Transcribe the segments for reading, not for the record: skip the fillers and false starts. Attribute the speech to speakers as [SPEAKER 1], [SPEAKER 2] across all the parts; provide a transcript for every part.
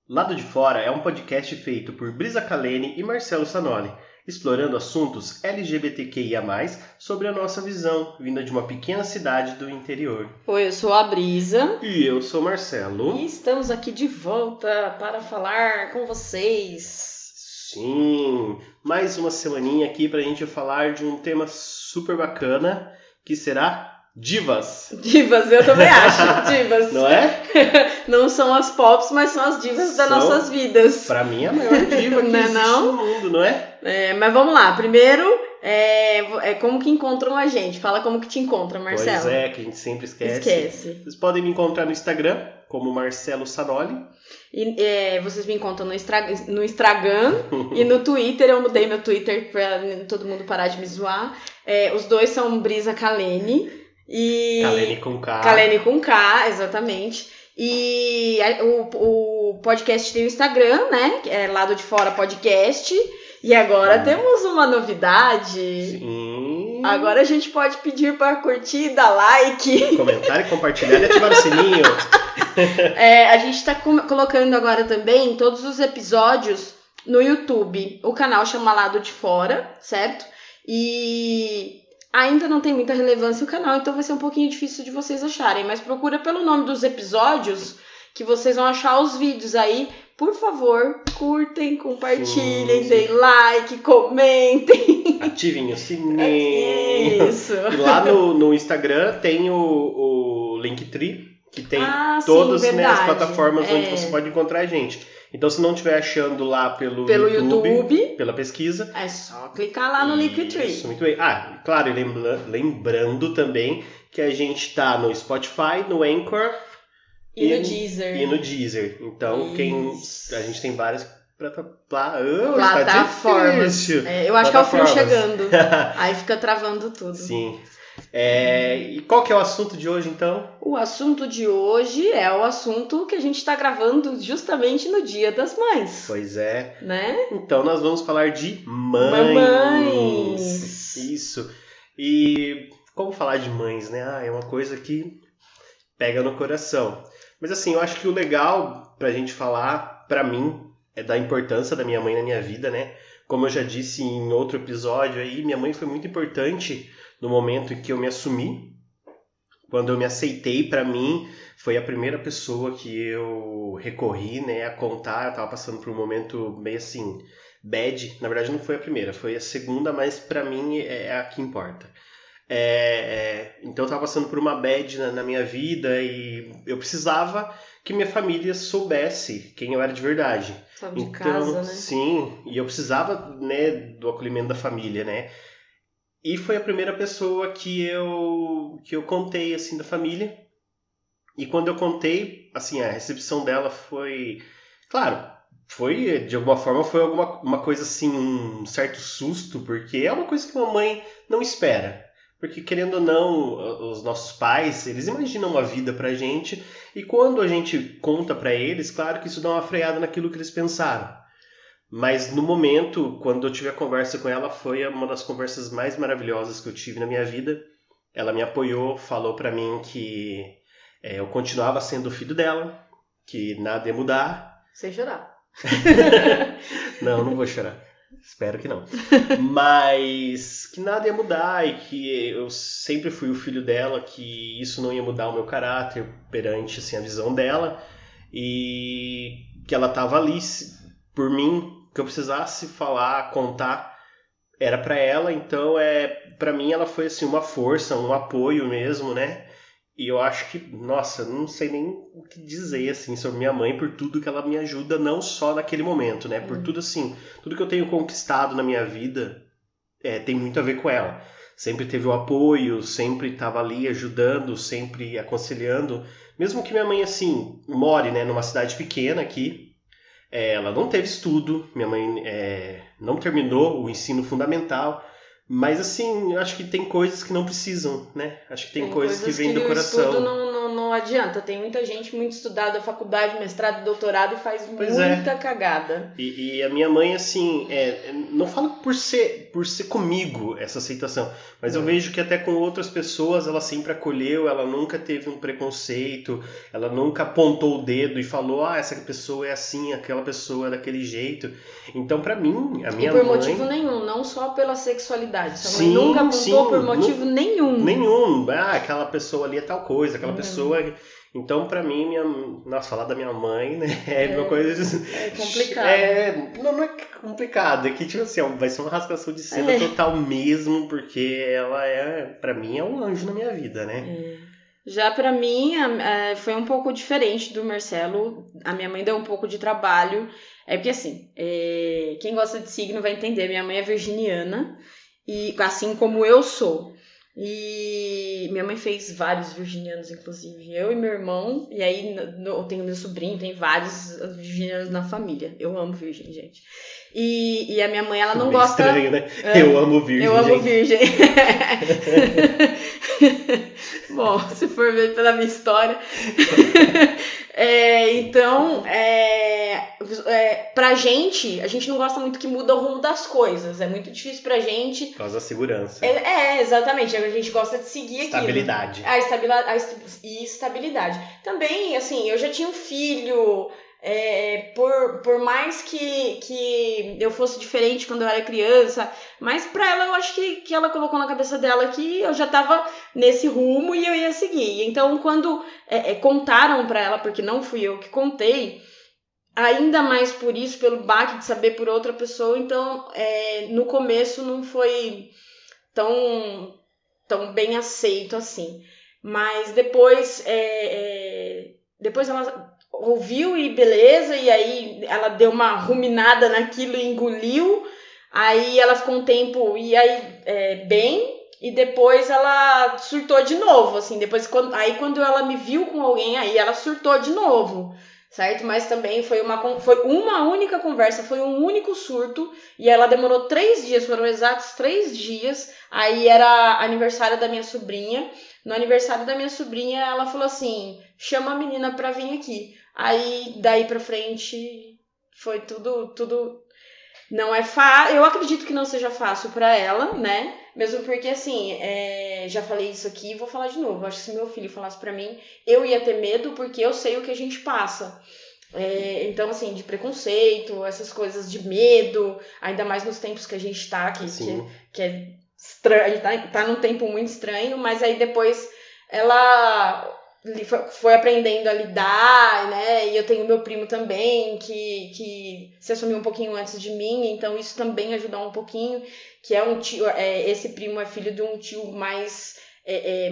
[SPEAKER 1] Lado de Fora é um podcast feito por Brisa Kalene e Marcelo Sanoli, explorando assuntos LGBTQIA+, sobre a nossa visão, vinda de uma pequena cidade do interior.
[SPEAKER 2] Oi, eu sou a Brisa.
[SPEAKER 1] E eu sou o Marcelo.
[SPEAKER 2] E estamos aqui de volta para falar com vocês.
[SPEAKER 1] Sim, mais uma semaninha aqui pra gente falar de um tema super bacana, que será divas.
[SPEAKER 2] Divas, eu também acho, divas.
[SPEAKER 1] Não é?
[SPEAKER 2] Não são as pops, mas são as divas das nossas vidas.
[SPEAKER 1] Pra mim é a maior diva que existe no mundo, não é?
[SPEAKER 2] Mas vamos lá, primeiro, como que encontram a gente? Fala como que te encontra, Marcelo.
[SPEAKER 1] Pois é, que a gente sempre esquece. Vocês podem me encontrar no Instagram, como Marcelo Sanoli.
[SPEAKER 2] E vocês me encontram no Instagram e no Twitter. Eu mudei meu Twitter pra todo mundo parar de me zoar. Os dois são Brisa Kalene.
[SPEAKER 1] Kalene com K.
[SPEAKER 2] Kalene com K, exatamente. E o podcast tem o Instagram, né? Que é Lado de Fora Podcast. E agora temos uma novidade.
[SPEAKER 1] Sim.
[SPEAKER 2] Agora a gente pode pedir para curtir, dar like.
[SPEAKER 1] Comentar, compartilhar e ativar o sininho.
[SPEAKER 2] A gente tá colocando agora também todos os episódios no YouTube. O canal chama Lado de Fora, certo? E ainda não tem muita relevância o canal, então vai ser um pouquinho difícil de vocês acharem. Mas procura pelo nome dos episódios que vocês vão achar os vídeos aí. Por favor, curtem, compartilhem, deem like, comentem.
[SPEAKER 1] Ativem o sininho.
[SPEAKER 2] Isso.
[SPEAKER 1] E lá no Instagram tem o Linktree, que tem todas as plataformas onde você pode encontrar a gente. Então, se não estiver achando lá pelo YouTube, pela pesquisa,
[SPEAKER 2] é só clicar lá no Linktree.
[SPEAKER 1] Isso, muito bem. Claro, lembrando também que a gente tá no Spotify, no Anchor
[SPEAKER 2] e no Deezer.
[SPEAKER 1] Então, a gente tem várias
[SPEAKER 2] plataformas. Eu acho que é o frio chegando. Aí fica travando tudo.
[SPEAKER 1] Sim. E qual que é o assunto de hoje, então?
[SPEAKER 2] O assunto de hoje é o assunto que a gente está gravando justamente no Dia das Mães.
[SPEAKER 1] Pois é.
[SPEAKER 2] Né?
[SPEAKER 1] Então, nós vamos falar de mães.
[SPEAKER 2] Mamães.
[SPEAKER 1] Isso. E como falar de mães, né? É uma coisa que pega no coração. Mas assim, eu acho que o legal pra gente falar, pra mim, é da importância da minha mãe na minha vida, né? Como eu já disse em outro episódio aí, minha mãe foi muito importante no momento em que eu me assumi. Quando eu me aceitei, pra mim, foi a primeira pessoa que eu recorri, né, a contar. Eu tava passando por um momento meio assim, bad. Na verdade, não foi a primeira, foi a segunda, mas pra mim é a que importa. Então eu tava passando por uma bad na minha vida e eu precisava que minha família soubesse quem eu era de verdade.
[SPEAKER 2] Sabe de casa, né?
[SPEAKER 1] Sim, e eu precisava, né, do acolhimento da família, né? E foi a primeira pessoa que eu contei, assim, da família. E quando eu contei, assim, a recepção dela foi... Claro, de alguma forma, foi uma coisa, assim, um certo susto, porque é uma coisa que uma mãe não espera. Porque, querendo ou não, os nossos pais, eles imaginam uma vida pra gente. E quando a gente conta pra eles, claro que isso dá uma freada naquilo que eles pensaram. Mas no momento, quando eu tive a conversa com ela, foi uma das conversas mais maravilhosas que eu tive na minha vida. Ela me apoiou, falou pra mim que eu continuava sendo o filho dela, que nada ia mudar.
[SPEAKER 2] Sem chorar.
[SPEAKER 1] Não vou chorar. Espero que não. Mas que nada ia mudar e que eu sempre fui o filho dela, que isso não ia mudar o meu caráter perante, assim, a visão dela. E que ela estava ali por mim, que eu precisasse falar, contar, era para ela. Então, para mim, ela foi assim, uma força, um apoio mesmo, né? E eu acho que, nossa, não sei nem o que dizer, assim, sobre minha mãe, por tudo que ela me ajuda, não só naquele momento, né? Por tudo, assim, tudo que eu tenho conquistado na minha vida tem muito a ver com ela. Sempre teve o apoio, sempre estava ali ajudando, sempre aconselhando. Mesmo que minha mãe, assim, more, né, numa cidade pequena aqui, ela não teve estudo, minha mãe não terminou o ensino fundamental. Mas assim, eu acho que tem coisas que não precisam, né? Acho que tem coisas que vêm do coração.
[SPEAKER 2] O estudo não adianta. Tem muita gente muito estudada, faculdade, mestrado, doutorado e faz muita cagada.
[SPEAKER 1] E a minha mãe, assim, não falo por ser por ser comigo essa aceitação. Mas eu vejo que até com outras pessoas ela sempre acolheu, ela nunca teve um preconceito, ela nunca apontou o dedo e falou, essa pessoa é assim, aquela pessoa é daquele jeito. Então, pra mim, a minha mãe...
[SPEAKER 2] E por motivo nenhum, não só pela sexualidade. Sua mãe
[SPEAKER 1] Sim,
[SPEAKER 2] nunca apontou
[SPEAKER 1] sim,
[SPEAKER 2] por motivo nenhum.
[SPEAKER 1] Nenhum. Aquela pessoa ali é tal coisa, aquela pessoa... Então, pra mim, nossa, falar da minha mãe, né, é uma coisa...
[SPEAKER 2] É complicado.
[SPEAKER 1] Não é complicado, é que, tipo assim, vai ser uma rasgação de seda total mesmo, porque ela pra mim, é um anjo na minha vida, né?
[SPEAKER 2] Já pra mim, foi um pouco diferente do Marcelo. A minha mãe deu um pouco de trabalho. É porque, assim, quem gosta de signo vai entender. Minha mãe é virginiana, e assim como eu sou. E minha mãe fez vários virginianos, inclusive. Eu e meu irmão. E aí eu tenho meu sobrinho, tem vários virginianos na família. Eu amo virgem, gente. E a minha mãe, ela não gosta...
[SPEAKER 1] Estranho, né? Eu amo virgem,
[SPEAKER 2] Eu amo virgem. Bom, se for ver pela minha história. Então, pra gente, a gente não gosta muito que muda o rumo das coisas. É muito difícil pra gente.
[SPEAKER 1] Por causa da segurança.
[SPEAKER 2] Exatamente. A gente gosta de seguir
[SPEAKER 1] estabilidade.
[SPEAKER 2] Aquilo. A estabilidade. Também, assim, eu já tinha um filho. Por mais que eu fosse diferente quando eu era criança, mas pra ela eu acho que ela colocou na cabeça dela que eu já tava nesse rumo e eu ia seguir. Então quando contaram pra ela, porque não fui eu que contei, ainda mais por isso, pelo baque de saber por outra pessoa, então no começo não foi tão bem aceito assim. Mas depois ela ouviu e beleza, e aí ela deu uma ruminada naquilo e engoliu, aí ela ficou um tempo, e aí bem, e depois ela surtou de novo, assim, quando ela me viu com alguém, aí ela surtou de novo, certo? Mas também foi uma única conversa, foi um único surto, e ela demorou 3 dias, foram exatos 3 dias, aí era aniversário da minha sobrinha. No aniversário da minha sobrinha, ela falou assim, chama a menina pra vir aqui. Aí, daí pra frente, foi tudo... Não é fácil, eu acredito que não seja fácil pra ela, né? Mesmo porque, assim, já falei isso aqui e vou falar de novo. Acho que se meu filho falasse pra mim, eu ia ter medo porque eu sei o que a gente passa. Então, assim, de preconceito, essas coisas de medo, ainda mais nos tempos que a gente tá, que é estranho, a gente tá num tempo muito estranho, mas aí depois ela foi aprendendo a lidar, né? E eu tenho meu primo também, que se assumiu um pouquinho antes de mim, então isso também ajudou um pouquinho, que é um tio, esse primo é filho de um tio mais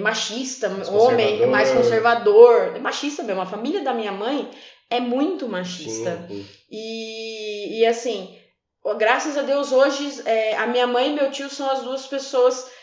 [SPEAKER 2] machista, homem, mais conservador, machista mesmo. A família da minha mãe é muito machista.
[SPEAKER 1] Sim.
[SPEAKER 2] E assim, graças a Deus hoje a minha mãe e meu tio são as duas pessoas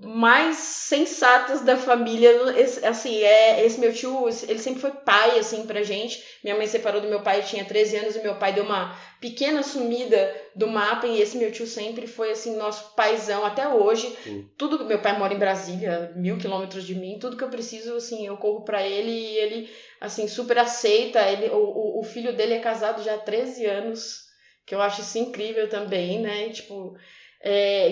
[SPEAKER 2] mais sensatas da família. Esse meu tio, ele sempre foi pai, assim, pra gente. Minha mãe separou do meu pai, eu tinha 13 anos, e meu pai deu uma pequena sumida do mapa, e esse meu tio sempre foi, assim, nosso paizão até hoje. Tudo que meu pai mora em Brasília, 1000 quilômetros de mim, tudo que eu preciso, assim, eu corro pra ele, e ele, assim, super aceita. O filho dele é casado já há 13 anos, que eu acho isso incrível também, né,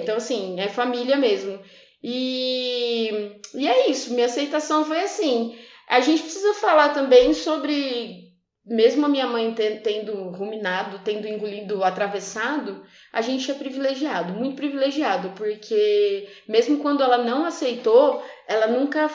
[SPEAKER 2] então, assim, é família mesmo. E é isso, minha aceitação foi assim. A gente precisa falar também sobre, mesmo a minha mãe tendo ruminado, tendo engolido, atravessado, a gente é privilegiado, muito privilegiado, porque mesmo quando ela não aceitou, ela nunca,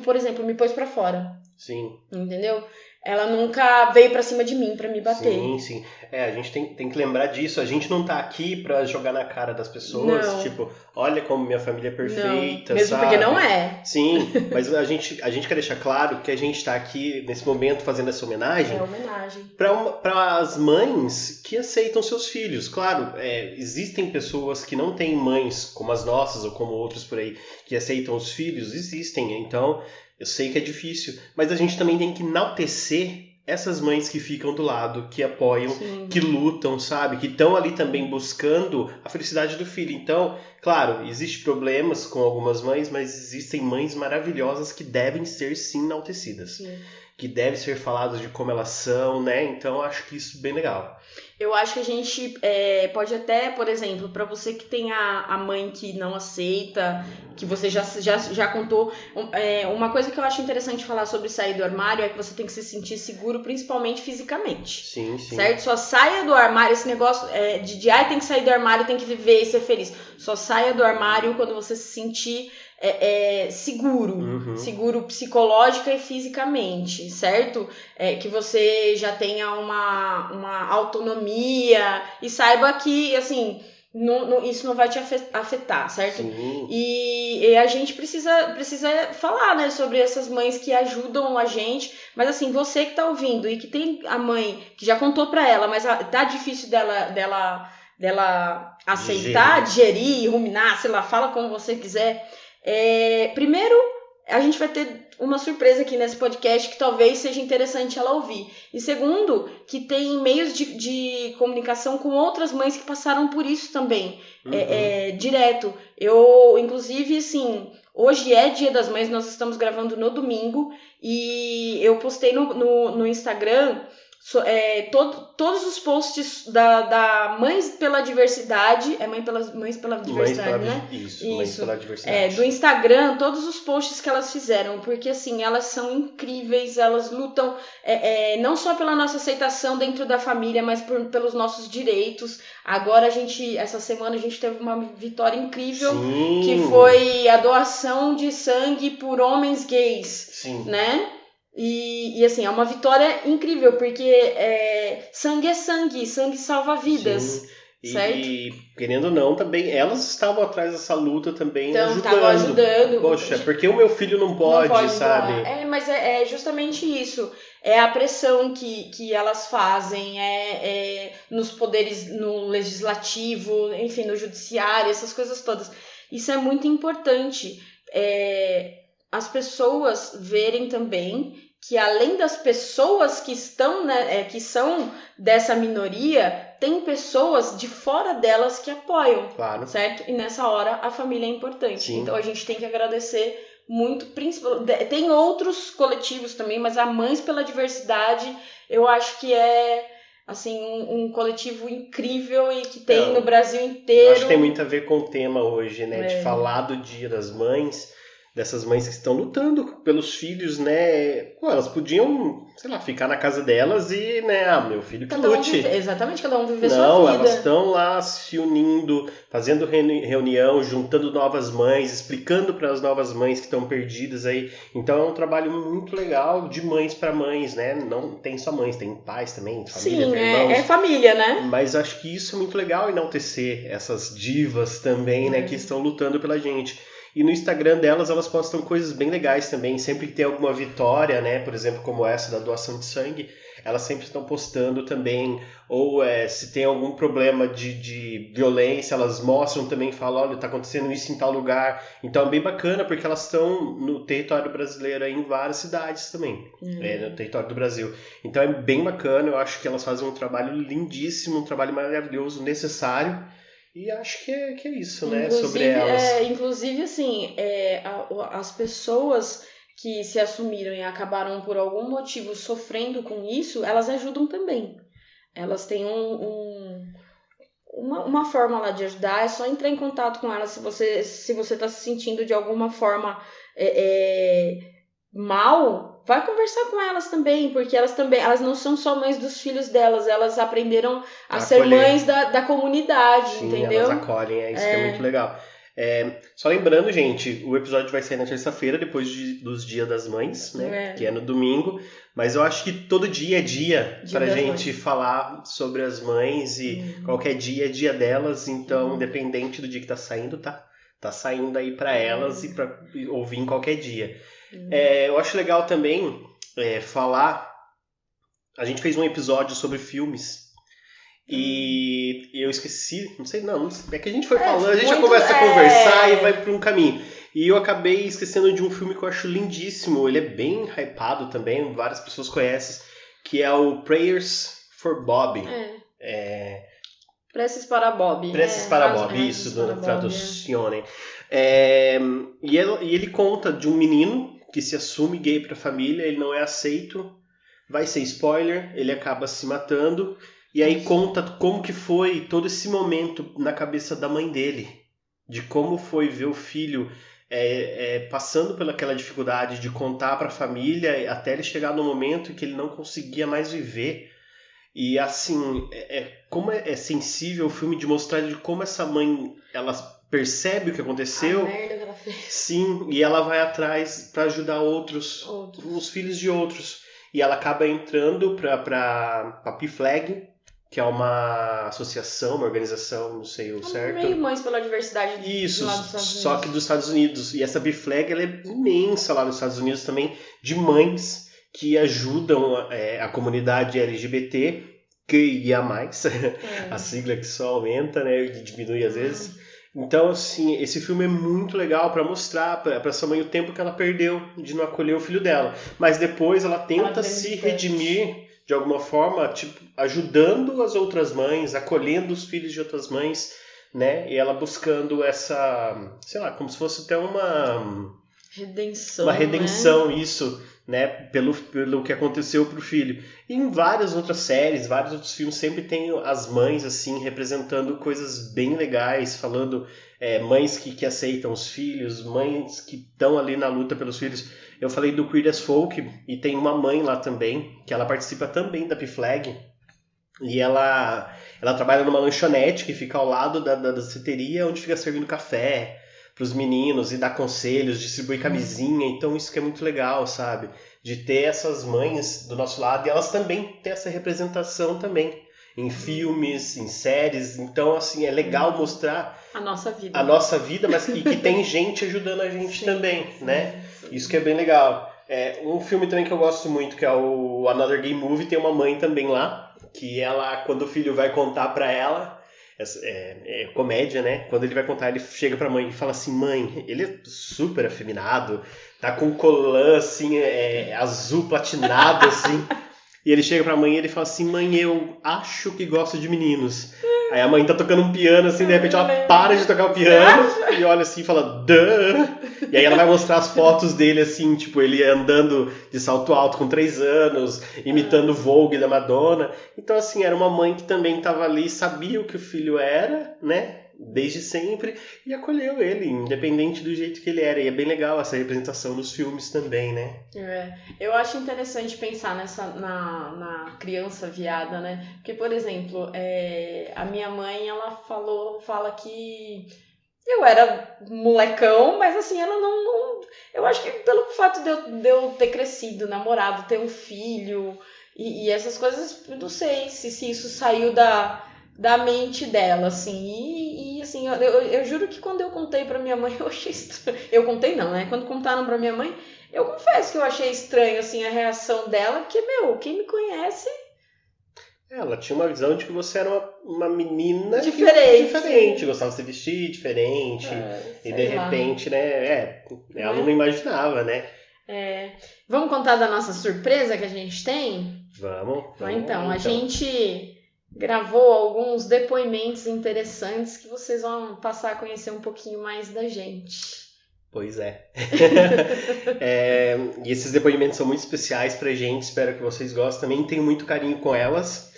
[SPEAKER 2] por exemplo, me pôs pra fora.
[SPEAKER 1] Sim.
[SPEAKER 2] Entendeu? Ela nunca veio pra cima de mim pra me bater.
[SPEAKER 1] Sim. A gente tem que lembrar disso. A gente não tá aqui pra jogar na cara das pessoas.
[SPEAKER 2] Não.
[SPEAKER 1] Olha como minha família é perfeita,
[SPEAKER 2] não. Mesmo
[SPEAKER 1] sabe?
[SPEAKER 2] Porque não é.
[SPEAKER 1] Sim, mas a gente quer deixar claro que a gente tá aqui, nesse momento, fazendo essa homenagem.
[SPEAKER 2] Homenagem.
[SPEAKER 1] Para as mães que aceitam seus filhos. Claro, existem pessoas que não têm mães como as nossas ou como outros por aí, que aceitam os filhos. Existem, então... Eu sei que é difícil, mas a gente também tem que enaltecer essas mães que ficam do lado, que apoiam,
[SPEAKER 2] Sim.
[SPEAKER 1] que lutam, sabe? Que estão ali também buscando a felicidade do filho. Então, claro, existem problemas com algumas mães, mas existem mães maravilhosas que devem ser sim enaltecidas.
[SPEAKER 2] Sim.
[SPEAKER 1] que deve ser falado de como elas são, né? Então eu acho que isso é bem legal.
[SPEAKER 2] Eu acho que a gente pode até, por exemplo, para você que tem a mãe que não aceita, que você já contou, uma coisa que eu acho interessante falar sobre sair do armário é que você tem que se sentir seguro, principalmente fisicamente.
[SPEAKER 1] Sim, sim.
[SPEAKER 2] Certo? Só saia do armário, esse negócio tem que sair do armário, tem que viver e ser feliz. Só saia do armário quando você se sentir seguro.
[SPEAKER 1] Uhum.
[SPEAKER 2] Seguro psicológica e fisicamente, certo? Que você já tenha uma autonomia e saiba que, assim, isso não vai te afetar, certo?
[SPEAKER 1] Sim.
[SPEAKER 2] E a gente precisa falar, né, sobre essas mães que ajudam a gente, mas assim, você que tá ouvindo e que tem a mãe que já contou pra ela, mas tá difícil dela aceitar, digerir, ruminar, sei lá, fala como você quiser. Primeiro, a gente vai ter uma surpresa aqui nesse podcast que talvez seja interessante ela ouvir. E segundo, que tem meios de comunicação com outras mães que passaram por isso também, direto. Eu, inclusive, assim, hoje é Dia das Mães, nós estamos gravando no domingo, e eu postei no Instagram todos os posts da Mães pela Diversidade, Mães pela Diversidade, né?
[SPEAKER 1] Isso, Mães pela Diversidade.
[SPEAKER 2] Do Instagram, todos os posts que elas fizeram, porque assim, elas são incríveis, elas lutam não só pela nossa aceitação dentro da família, mas pelos nossos direitos. Agora essa semana a gente teve uma vitória incrível,
[SPEAKER 1] Sim.
[SPEAKER 2] que foi a doação de sangue por homens gays,
[SPEAKER 1] Sim.
[SPEAKER 2] né? E assim, é uma vitória incrível, porque sangue é sangue salva vidas.
[SPEAKER 1] Sim.
[SPEAKER 2] Certo?
[SPEAKER 1] E querendo ou não, também elas estavam atrás dessa luta também,
[SPEAKER 2] então, ajudando.
[SPEAKER 1] Poxa, porque o meu filho não pode sabe?
[SPEAKER 2] Mas é justamente isso. É a pressão que elas fazem, nos poderes, no legislativo, enfim, no judiciário, essas coisas todas. Isso é muito importante. As pessoas verem também que além das pessoas que estão, né, que são dessa minoria, tem pessoas de fora delas que apoiam,
[SPEAKER 1] claro.
[SPEAKER 2] Certo? E nessa hora a família é importante.
[SPEAKER 1] Sim.
[SPEAKER 2] Então a gente tem que agradecer muito, tem outros coletivos também, mas a Mães pela Diversidade eu acho que é assim, um coletivo incrível e que tem no Brasil inteiro.
[SPEAKER 1] Eu acho que tem muito a ver com o tema hoje, né? De falar do Dia das Mães, dessas mães que estão lutando pelos filhos, né? Pô, elas podiam, sei lá, ficar na casa delas e, né? Meu filho que lute.
[SPEAKER 2] Exatamente, cada um viver sua
[SPEAKER 1] Não,
[SPEAKER 2] vida.
[SPEAKER 1] elas estão lá se unindo, fazendo reunião, juntando novas mães, explicando para as novas mães que estão perdidas aí. Então é um trabalho muito legal de mães para mães, né? Não tem só mães, tem pais também, família,
[SPEAKER 2] Sim,
[SPEAKER 1] irmãos.
[SPEAKER 2] É família, né?
[SPEAKER 1] Mas acho que isso é muito legal, enaltecer essas divas também, né? Que estão lutando pela gente. E no Instagram delas, elas postam coisas bem legais também. Sempre que tem alguma vitória, né? Por exemplo, como essa da doação de sangue, elas sempre estão postando também. Ou se tem algum problema de violência, elas mostram também, falam, olha, tá acontecendo isso em tal lugar. Então é bem bacana, porque elas estão no território brasileiro aí, em várias cidades também. No território do Brasil. Então é bem bacana, eu acho que elas fazem um trabalho lindíssimo, um trabalho maravilhoso, necessário. E acho que é isso, né? Sobre elas.
[SPEAKER 2] Inclusive, assim, as pessoas que se assumiram e acabaram por algum motivo sofrendo com isso, elas ajudam também. Elas têm uma forma lá de ajudar, é só entrar em contato com elas se você está se sentindo de alguma forma mal, vai conversar com elas também, porque elas não são só mães dos filhos delas, elas aprenderam a ser mães da comunidade. Sim, entendeu?
[SPEAKER 1] Elas acolhem, isso que é muito legal. Só lembrando, gente, o episódio vai sair na terça-feira, depois dos Dias das Mães, né? Que é no domingo. Mas eu acho que todo dia é dia pra gente falar sobre as mães e qualquer dia é dia delas. Então, independente do dia que tá saindo, tá saindo aí pra elas e pra ouvir em qualquer dia. Eu acho legal também falar... A gente fez um episódio sobre filmes. E eu esqueci, não sei, é que a gente foi falando, a gente já começa a conversar e vai para um caminho. E eu acabei esquecendo de um filme que eu acho lindíssimo, ele é bem hypado também, várias pessoas conhecem, que é o Prayers for Bob.
[SPEAKER 2] Preces para Bob.
[SPEAKER 1] Preces para Bob, isso, do Traduzione. E ele conta de um menino que se assume gay pra família, ele não é aceito, vai ser spoiler, ele acaba se matando, e aí conta como que foi todo esse momento na cabeça da mãe dele, de como foi ver o filho passando pelaquela dificuldade de contar pra família, até ele chegar no momento em que ele não conseguia mais viver. E assim, como é sensível o filme de mostrar de como essa mãe, ela percebe o que aconteceu.
[SPEAKER 2] A merda que ela fez.
[SPEAKER 1] Sim, e ela vai atrás para ajudar os filhos de outros. E ela acaba entrando pra PFLAG, que é uma associação, uma organização, não sei o certo.
[SPEAKER 2] Meio Mães pela Diversidade
[SPEAKER 1] Isso,
[SPEAKER 2] lá dos Estados Unidos.
[SPEAKER 1] só que dos Estados Unidos. E essa PFLAG, ela é imensa lá nos Estados Unidos também, de mães que ajudam a comunidade LGBT, que ia mais, a sigla que só aumenta, né, e diminui às vezes. Então, assim, esse filme é muito legal para mostrar para essa mãe o tempo que ela perdeu de não acolher o filho dela. Mas depois ela tenta se redimir de alguma forma, tipo, ajudando as outras mães, acolhendo os filhos de outras mães, né, e ela buscando essa, sei lá, como se fosse até uma redenção, né? Isso, né, pelo que aconteceu pro filho. E em várias outras séries, vários outros filmes, sempre tem as mães, assim, representando coisas bem legais, falando mães que aceitam os filhos, mães que estão ali na luta pelos filhos. Eu falei do Queer as Folk, e tem uma mãe lá também, que ela participa também da PFLAG, e ela trabalha numa lanchonete que fica ao lado da danceteria, onde fica servindo café para os meninos e dar conselhos, distribuir camisinha. Então isso que é muito legal, sabe? De ter essas mães do nosso lado, e elas também têm essa representação também em filmes, em séries. Então, assim, é legal mostrar
[SPEAKER 2] a nossa vida,
[SPEAKER 1] mas que tem gente ajudando a gente também, né? Isso que é bem legal. Um filme também que eu gosto muito, que é o Another Gay Movie, tem uma mãe também lá, que ela, quando o filho vai contar pra ela, é comédia, né? Quando ele vai contar, ele chega pra mãe e fala assim: mãe, ele é super afeminado, tá com colã assim, azul platinado assim. E ele chega pra mãe e ele fala assim: mãe, eu acho que gosto de meninos. Aí a mãe tá tocando um piano assim, de repente ela para de tocar o piano e olha assim e fala: duh! E aí ela vai mostrar as fotos dele assim, tipo, ele andando de salto alto com 3 anos, imitando o Vogue da Madonna. Então, assim, era uma mãe que também estava ali, sabia o que o filho era, né? Desde sempre, e acolheu ele, independente do jeito que ele era. E é bem legal essa representação nos filmes também, né?
[SPEAKER 2] Eu acho interessante pensar na criança viada, né? Porque, por exemplo, a minha mãe, ela fala que eu era molecão, mas assim, ela não... Eu acho que pelo fato de eu ter crescido, namorado, ter um filho e essas coisas, eu não sei se isso saiu da mente dela, assim. E assim, eu juro que quando eu contei pra minha mãe, eu achei estranho. Eu contei não, né? Quando contaram pra minha mãe, eu confesso que eu achei estranho, assim, a reação dela, porque, quem me conhece...
[SPEAKER 1] Ela tinha uma visão de que você era uma menina
[SPEAKER 2] diferente,
[SPEAKER 1] gostava de se vestir diferente, e de repente, né, ela não imaginava, né?
[SPEAKER 2] Vamos contar da nossa surpresa que a gente tem?
[SPEAKER 1] Vamos.
[SPEAKER 2] Então, a gente gravou alguns depoimentos interessantes que vocês vão passar a conhecer um pouquinho mais da gente.
[SPEAKER 1] Pois é. E esses depoimentos são muito especiais pra gente, espero que vocês gostem também. Tenho muito carinho com elas.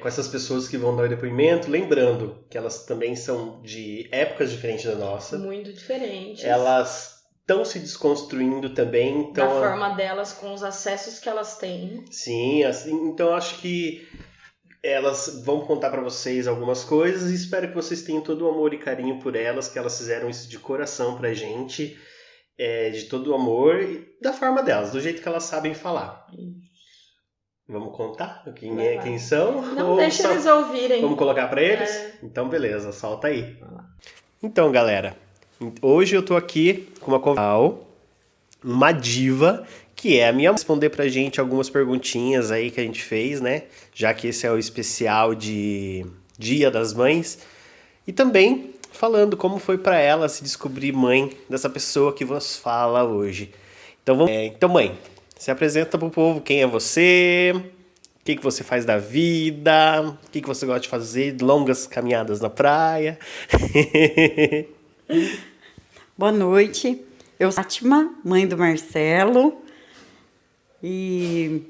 [SPEAKER 1] Com essas pessoas que vão dar o depoimento, lembrando que elas também são de épocas diferentes da nossa.
[SPEAKER 2] Muito diferentes.
[SPEAKER 1] Elas estão se desconstruindo também. Então,
[SPEAKER 2] da forma delas, com os acessos que elas têm.
[SPEAKER 1] Sim, assim, então acho que elas vão contar para vocês algumas coisas e espero que vocês tenham todo o amor e carinho por elas, que elas fizeram isso de coração pra gente, de todo o amor e da forma delas, do jeito que elas sabem falar. Vamos contar quem são?
[SPEAKER 2] Não, deixa eles ouvirem.
[SPEAKER 1] Vamos colocar pra eles? Então, beleza, solta aí. Então, galera, hoje eu tô aqui com uma convidada, uma diva, que é a minha mãe, responder pra gente algumas perguntinhas aí que a gente fez, né? Já que esse é o especial de Dia das Mães. E também falando como foi pra ela se descobrir mãe dessa pessoa que vos fala hoje. Então, então mãe, se apresenta pro povo, quem é você, o que você faz da vida, o que você gosta de fazer, longas caminhadas na praia.
[SPEAKER 3] Boa noite, Eu sou Fátima, mãe do Marcelo, e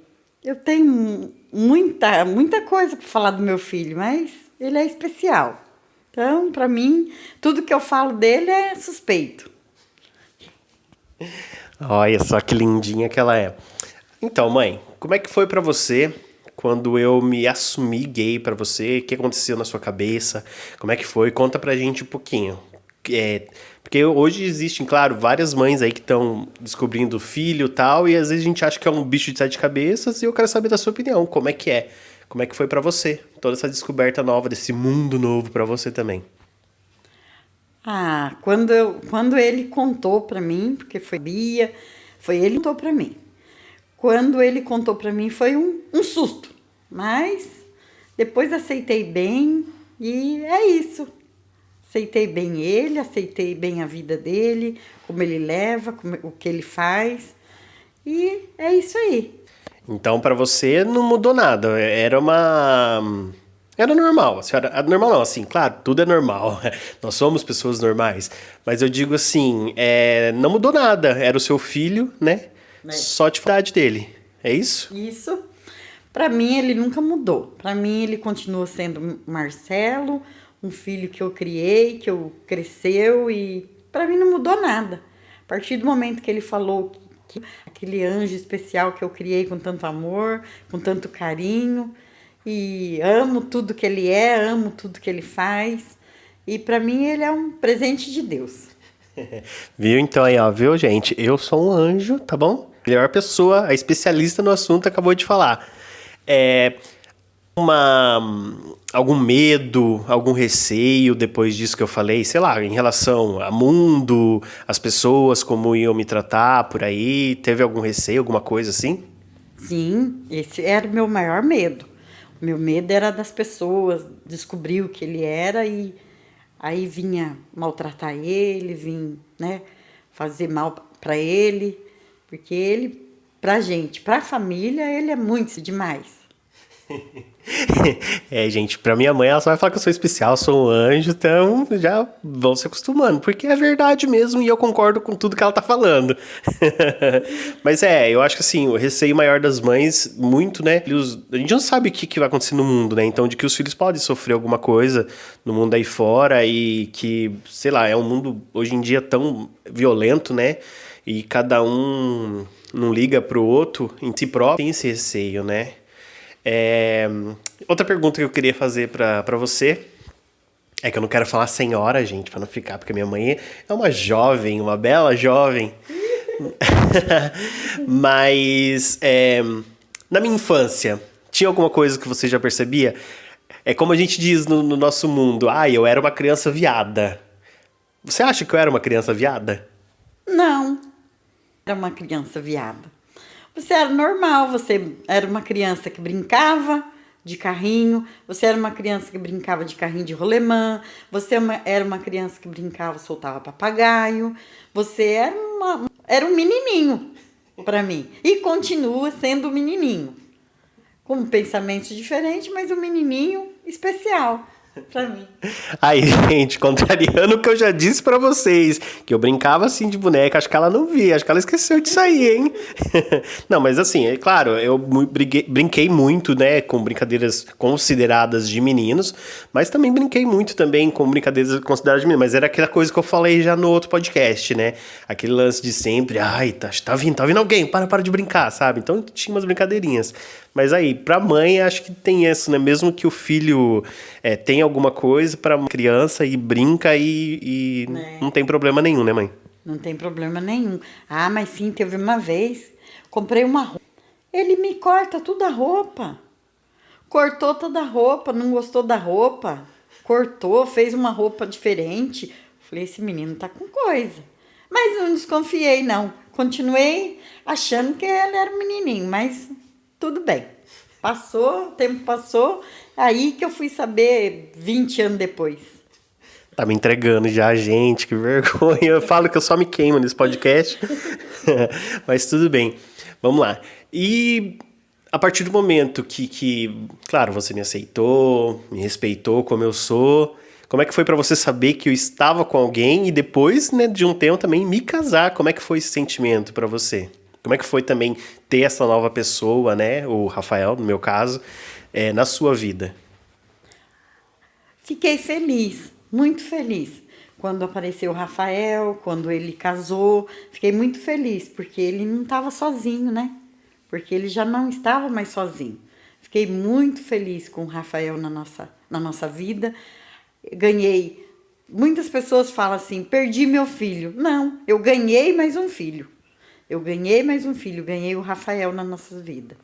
[SPEAKER 3] eu tenho muita coisa para falar do meu filho, mas ele é especial. Então, para mim, tudo que eu falo dele é suspeito.
[SPEAKER 1] Olha só que lindinha que ela é. Então, mãe, como é que foi pra você quando eu me assumi gay pra você? O que aconteceu na sua cabeça? Como é que foi? Conta pra gente um pouquinho. Porque hoje existem, claro, várias mães aí que estão descobrindo o filho e tal, e às vezes a gente acha que é um bicho de sete cabeças, e eu quero saber da sua opinião. Como é que é? Como é que foi pra você? Toda essa descoberta nova, desse mundo novo pra você também.
[SPEAKER 3] Quando ele contou para mim, porque foi ele que contou para mim. Quando ele contou para mim foi um susto, mas depois aceitei bem e é isso. Aceitei bem ele, aceitei bem a vida dele, como ele leva, o que ele faz e é isso aí.
[SPEAKER 1] Então, pra você não mudou nada. Era normal. A senhora, normal não, assim, claro, tudo é normal. Nós somos pessoas normais. Mas eu digo assim, não mudou nada. Era o seu filho, né? Só de idade dele. É isso?
[SPEAKER 3] Isso. Para mim ele nunca mudou. Para mim ele continua sendo Marcelo, um filho que eu criei, que eu cresceu e para mim não mudou nada. A partir do momento que ele falou que aquele anjo especial que eu criei com tanto amor, com tanto carinho, e amo tudo que ele é, amo tudo que ele faz. E para mim ele é um presente de Deus.
[SPEAKER 1] Viu? Então aí, ó, viu, gente? Eu sou um anjo, tá bom? Melhor pessoa, a especialista no assunto, acabou de falar. Algum medo, algum receio depois disso que eu falei, sei lá, em relação ao mundo, as pessoas, como iam me tratar por aí? Teve algum receio, alguma coisa assim?
[SPEAKER 3] Sim, esse era o meu maior medo. O meu medo era das pessoas descobrir o que ele era e aí vinha maltratar ele, né, fazer mal para ele, porque ele, pra gente, pra família, ele é muito demais.
[SPEAKER 1] Gente, pra minha mãe ela só vai falar que eu sou especial, sou um anjo, então já vão se acostumando, porque é verdade mesmo e eu concordo com tudo que ela tá falando. Mas eu acho que assim, o receio maior das mães, muito, né, a gente não sabe o que vai acontecer no mundo, né, então de que os filhos podem sofrer alguma coisa no mundo aí fora e que, sei lá, é um mundo hoje em dia tão violento, né, e cada um não liga pro outro, em si próprio tem esse receio, né. Outra pergunta que eu queria fazer pra você é que eu não quero falar senhora, gente, pra não ficar, porque minha mãe é uma jovem, uma bela jovem. Mas na minha infância, tinha alguma coisa que você já percebia? É como a gente diz no nosso mundo, eu era uma criança viada. Você acha que eu era uma criança viada?
[SPEAKER 3] Não, era uma criança viada. Você era normal, você era uma criança que brincava de carrinho, você era uma criança que brincava de carrinho de rolemã, era uma criança que brincava, soltava papagaio, você era um menininho para mim e continua sendo um menininho, com pensamentos diferentes, mas um menininho especial pra mim.
[SPEAKER 1] Aí, gente, contrariando o que eu já disse pra vocês, que eu brincava assim de boneca, acho que ela não via, acho que ela esqueceu disso aí, hein? Não, mas assim, é claro, eu brinquei muito, né, com brincadeiras consideradas de meninos, mas também brinquei muito também com brincadeiras consideradas de meninos, mas era aquela coisa que eu falei já no outro podcast, né? Aquele lance de sempre, tá vindo alguém, para de brincar, sabe? Então tinha umas brincadeirinhas. Mas aí, pra mãe, acho que tem isso, né? Mesmo que o filho tenha alguma coisa pra uma criança e brinca e não tem problema nenhum, né, mãe?
[SPEAKER 3] Não tem problema nenhum. Mas sim, teve uma vez, comprei uma roupa. Ele me corta toda a roupa. Cortou toda a roupa, não gostou da roupa. Cortou, fez uma roupa diferente. Falei, esse menino tá com coisa. Mas não desconfiei, não. Continuei achando que ele era um menininho, mas tudo bem. Passou, o tempo passou, aí que eu fui saber 20 anos depois.
[SPEAKER 1] Tá me entregando já, gente, que vergonha. Eu falo que eu só me queimo nesse podcast. Mas tudo bem. Vamos lá. E a partir do momento que, claro, você me aceitou, me respeitou como eu sou, Como é que foi pra você saber que eu estava com alguém e depois, né, de um tempo também me casar? Como é que foi esse sentimento pra você? Como é que foi também ter essa nova pessoa, né, o Rafael, no meu caso, na sua vida?
[SPEAKER 3] Fiquei feliz, muito feliz. Quando apareceu o Rafael, quando ele casou, fiquei muito feliz, porque ele não estava sozinho, né? Porque ele já não estava mais sozinho. Fiquei muito feliz com o Rafael na nossa vida. Ganhei. Muitas pessoas falam assim, perdi meu filho. Não, eu ganhei mais um filho. Ganhei o Rafael na nossa vida.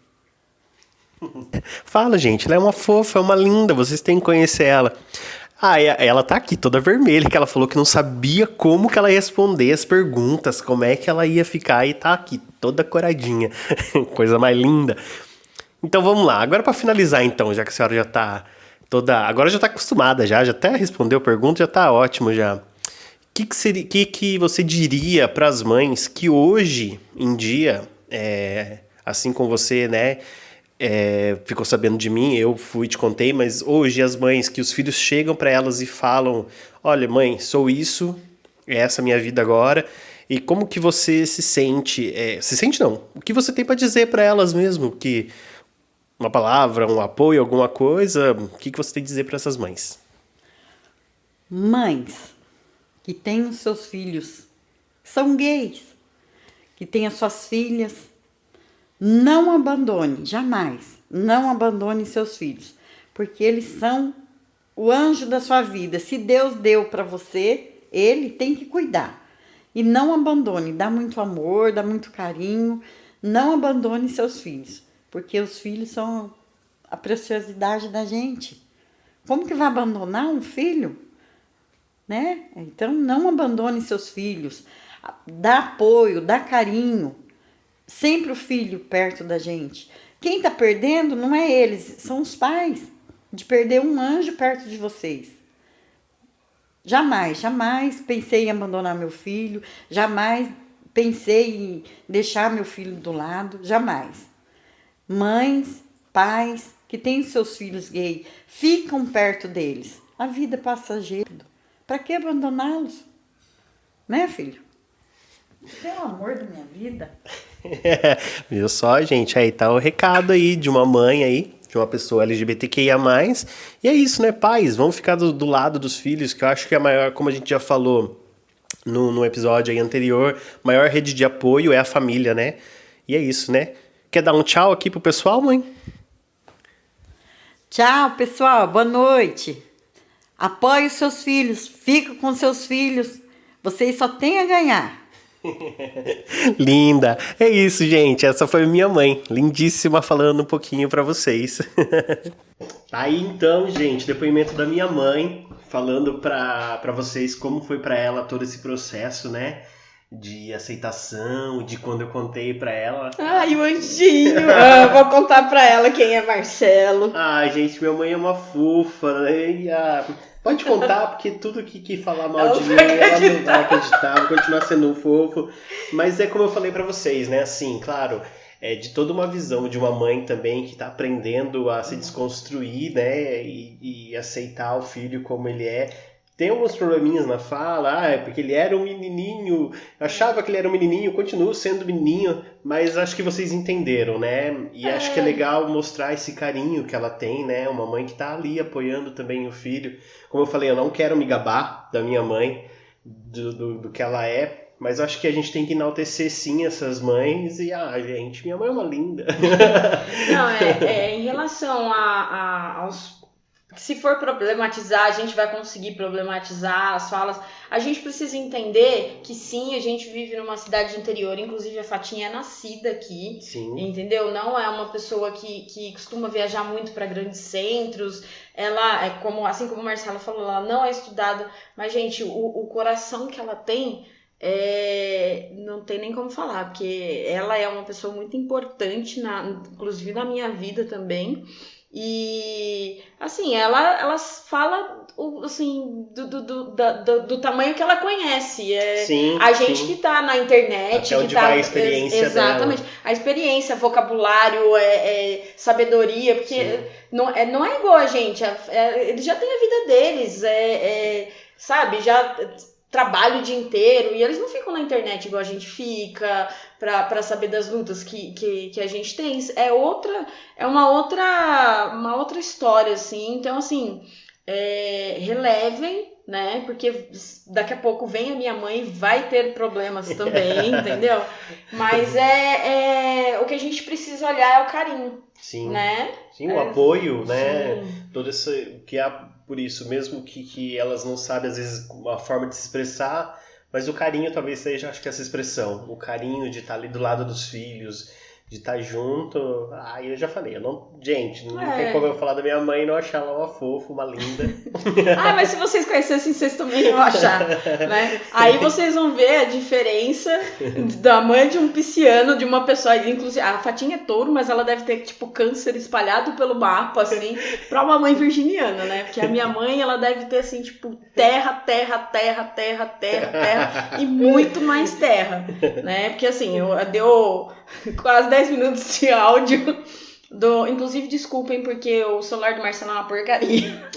[SPEAKER 1] Fala, gente, ela é uma fofa, é uma linda, vocês têm que conhecer ela. Ah, ela tá aqui toda vermelha, que ela falou que não sabia como que ela ia responder as perguntas, como é que ela ia ficar, e tá aqui toda coradinha. Coisa mais linda. Então vamos lá, agora pra finalizar então, já que a senhora já tá toda... Agora já tá acostumada já até respondeu a pergunta, já tá ótimo já. Que você diria para as mães que hoje em dia, assim como você, né, ficou sabendo de mim, eu fui e te contei, mas hoje as mães que os filhos chegam para elas e falam, olha mãe, sou isso, é essa a minha vida agora, e como que você se sente, se sente não, o que você tem para dizer para elas mesmo, que uma palavra, um apoio, alguma coisa, o que você tem a dizer para essas mães?
[SPEAKER 3] Mães que têm os seus filhos, são gays, que têm as suas filhas, não abandone, jamais, não abandone seus filhos, porque eles são o anjo da sua vida. Se Deus deu para você, ele tem que cuidar. E não abandone, dá muito amor, dá muito carinho, não abandone seus filhos, porque os filhos são a preciosidade da gente. Como que vai abandonar um filho? Né? Então, não abandone seus filhos, dá apoio, dá carinho, sempre o filho perto da gente. Quem está perdendo não é eles, são os pais, de perder um anjo perto de vocês. Jamais, jamais pensei em abandonar meu filho, jamais pensei em deixar meu filho do lado, jamais. Mães, pais que têm seus filhos gays, ficam perto deles. A vida é passageira. Para que abandoná-los? Né, filho? Você é o amor da minha vida.
[SPEAKER 1] Viu só, gente? Aí tá o recado aí de uma mãe aí, de uma pessoa LGBTQIA+. E é isso, né, pais? Vamos ficar do lado dos filhos, que eu acho que a maior, como a gente já falou no episódio aí anterior, a maior rede de apoio é a família, né? E é isso, né? Quer dar um tchau aqui pro pessoal, mãe?
[SPEAKER 3] Tchau, pessoal. Boa noite. Apoie os seus filhos. Fica com seus filhos. Vocês só têm a ganhar.
[SPEAKER 1] Linda. É isso, gente. Essa foi minha mãe. Lindíssima, falando um pouquinho pra vocês. Aí então, gente, depoimento da minha mãe, falando pra vocês como foi pra ela todo esse processo, né? De aceitação, de quando eu contei pra ela.
[SPEAKER 2] Ai, o anjinho! Vou contar pra ela quem é Marcelo.
[SPEAKER 1] Ai, gente, minha mãe é uma fofa, né? Pode contar, porque tudo que falar mal de mim, ela não vai acreditar, vou continuar sendo um fofo. Mas é como eu falei pra vocês, né? Assim, claro, de toda uma visão de uma mãe também que tá aprendendo a se desconstruir, né? E aceitar o filho como ele é. Tem alguns probleminhas na fala, é porque ele era um menininho, eu achava que ele era um menininho, continuo sendo menininho, mas acho que vocês entenderam, né? E acho que é legal mostrar esse carinho que ela tem, né? Uma mãe que tá ali apoiando também o filho. Como eu falei, eu não quero me gabar da minha mãe, do que ela é, mas acho que a gente tem que enaltecer sim essas mães e, gente, minha mãe é uma linda.
[SPEAKER 2] Não, em relação aos... Se for problematizar, a gente vai conseguir problematizar as falas. A gente precisa entender que sim, a gente vive numa cidade interior, inclusive a Fatinha é nascida aqui,
[SPEAKER 1] Sim.
[SPEAKER 2] Entendeu? Não é uma pessoa que costuma viajar muito para grandes centros. Ela, assim como a Marcela falou, ela não é estudada, mas, gente, o coração que ela tem, não tem nem como falar, porque ela é uma pessoa muito importante, inclusive na minha vida também. E, assim, ela fala, assim, do tamanho que ela conhece.
[SPEAKER 1] Sim,
[SPEAKER 2] a gente
[SPEAKER 1] sim.
[SPEAKER 2] que tá na internet...
[SPEAKER 1] Até onde
[SPEAKER 2] que tá,
[SPEAKER 1] vai a experiência
[SPEAKER 2] exatamente.
[SPEAKER 1] dela.
[SPEAKER 2] A experiência, vocabulário, sabedoria, porque não é igual a gente. Eles já têm a vida deles, sabe? Já trabalham o dia inteiro e eles não ficam na internet igual a gente fica pra saber das lutas que a gente tem. É uma outra história, assim. Então, assim, relevem, né? Porque daqui a pouco vem a minha mãe, vai ter problemas também, entendeu? Mas o que a gente precisa olhar é o carinho.
[SPEAKER 1] Sim.
[SPEAKER 2] Né?
[SPEAKER 1] Sim, o apoio, né?
[SPEAKER 2] Sim.
[SPEAKER 1] Todo isso que há por isso, mesmo que elas não sabem, às vezes, uma forma de se expressar, mas o carinho talvez seja, acho que essa expressão. O carinho de estar ali do lado dos filhos, de estar junto. Aí eu já falei, gente, não tem como eu falar da minha mãe e não achar ela uma fofa, uma linda.
[SPEAKER 2] Mas se vocês conhecessem, vocês também iam achar, né? Aí vocês vão ver a diferença da mãe de um pisciano, de uma pessoa, inclusive, a Fatinha é touro, mas ela deve ter, tipo, câncer espalhado pelo mapa, assim, pra uma mãe virginiana, né? Porque a minha mãe, ela deve ter, assim, tipo, terra, e muito mais terra, né? Porque, assim, deu quase 10 minutos de áudio. Inclusive, desculpem, porque o celular do Marcelo é uma porcaria.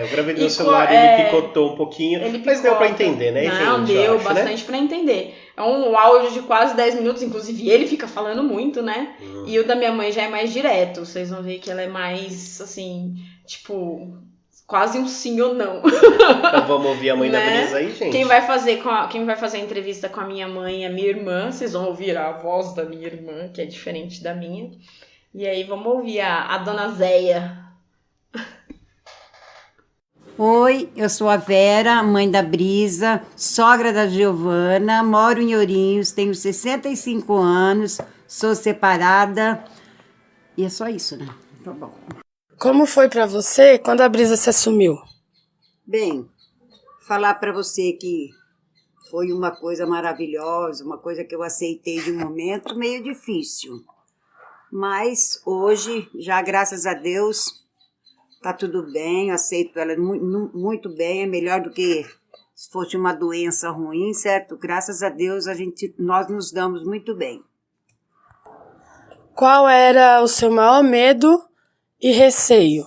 [SPEAKER 1] Eu gravei no celular, ele picotou um pouquinho, mas deu pra entender, né,
[SPEAKER 2] Não,
[SPEAKER 1] gente?
[SPEAKER 2] deu bastante, né? Pra entender. É um áudio de quase 10 minutos, inclusive ele fica falando muito, né? E o da minha mãe já é mais direto. Vocês vão ver que ela é mais, assim, tipo... quase um sim ou não.
[SPEAKER 1] Então vamos ouvir a mãe da Brisa aí, gente.
[SPEAKER 2] Quem vai fazer a entrevista com a minha mãe é a minha irmã. Vocês vão ouvir a voz da minha irmã, que é diferente da minha. E aí vamos ouvir a dona Zéia.
[SPEAKER 4] Oi, eu sou a Vera, mãe da Brisa, sogra da Giovana, moro em Ourinhos, tenho 65 anos, sou separada e é só isso, né? Tá bom.
[SPEAKER 5] Como foi pra você quando a Brisa se assumiu?
[SPEAKER 4] Bem, falar pra você que foi uma coisa maravilhosa, uma coisa que eu aceitei de um momento meio difícil. Mas hoje, já graças a Deus, tá tudo bem, eu aceito ela muito bem, é melhor do que se fosse uma doença ruim, certo? Graças a Deus nós nos damos muito bem.
[SPEAKER 5] Qual era o seu maior medo e receio?